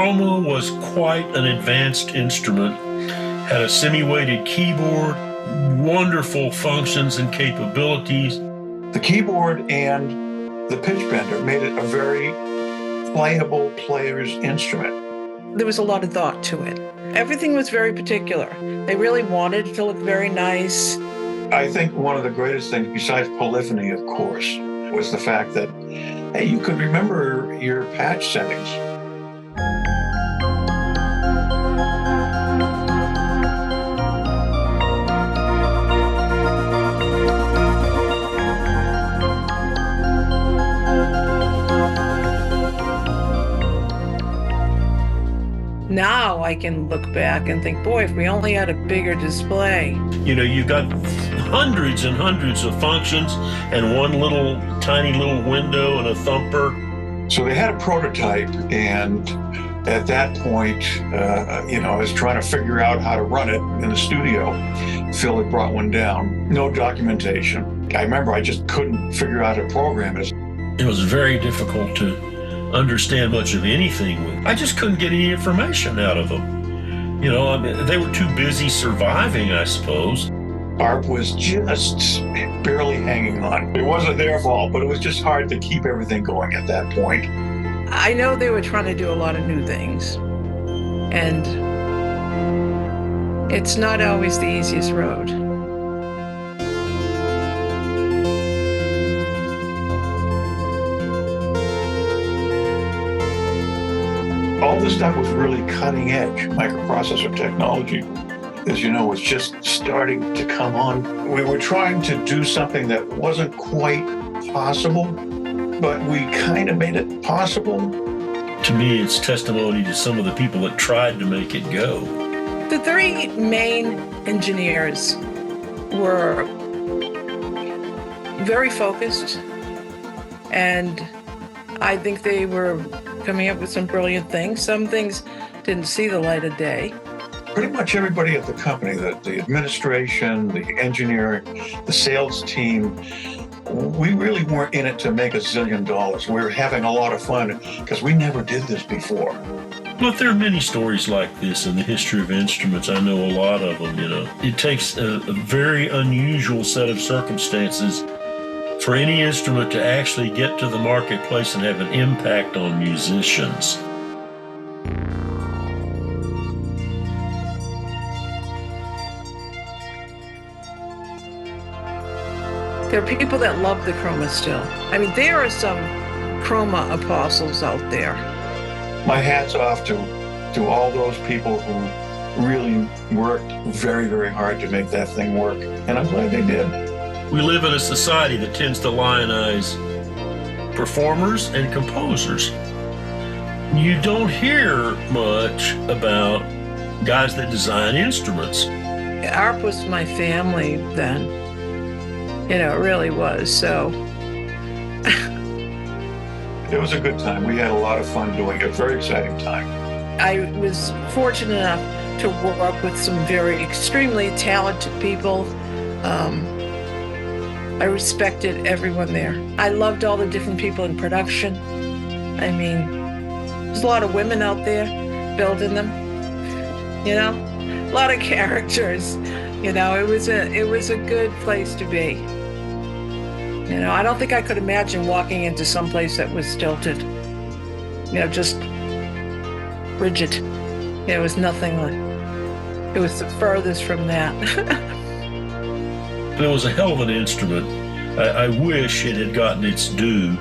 Chroma was quite an advanced instrument, had a semi-weighted keyboard, wonderful functions and capabilities. The keyboard and the pitch bender made it a very playable player's instrument. There was a lot of thought to it. Everything was very particular. They really wanted it to look very nice. I think one of the greatest things, besides polyphony, of course, was the fact that, hey, you could remember your patch settings. Now I can look back and think, boy, if we only had a bigger display. You know, you've got hundreds and hundreds of functions and one little tiny little window and a thumper. So they had a prototype, and at that point, I was trying to figure out how to run it in the studio. Phil had brought one down, no documentation. I remember I just couldn't figure out how to program it. It was very difficult to understand much of anything. I just couldn't get any information out of them. You know, I mean, they were too busy surviving, I suppose. ARP was just barely hanging on. It wasn't their fault, but it was just hard to keep everything going at that point. I know they were trying to do a lot of new things, and it's not always the easiest road. All this stuff was really cutting edge. Microprocessor technology, as you know, was just starting to come on. We were trying to do something that wasn't quite possible, but we kind of made it possible. To me, it's testimony to some of the people that tried to make it go. The three main engineers were very focused, and I think they were coming up with some brilliant things. Some things didn't see the light of day. Pretty much everybody at the company, the administration, the engineering, the sales team, we really weren't in it to make $1 zillion. We were having a lot of fun because we never did this before. But there are many stories like this in the history of instruments. I know a lot of them, you know. It takes a very unusual set of circumstances for any instrument to actually get to the marketplace and have an impact on musicians. There are people that love the Chroma still. I mean, there are some Chroma apostles out there. My hat's off to all those people who really worked very, very hard to make that thing work, and I'm glad they did. We live in a society that tends to lionize performers and composers. You don't hear much about guys that design instruments. ARP was my family then. You know, it really was, so. It was a good time. We had a lot of fun doing it. Very exciting time. I was fortunate enough to work with some very extremely talented people. I respected everyone there. I loved all the different people in production. I mean, there's a lot of women out there building them, you know, a lot of characters. You know, it was a good place to be. You know, I don't think I could imagine walking into some place that was stilted, you know, just rigid. It was nothing like, it was the furthest from that. It was a hell of an instrument. I wish it had gotten its due.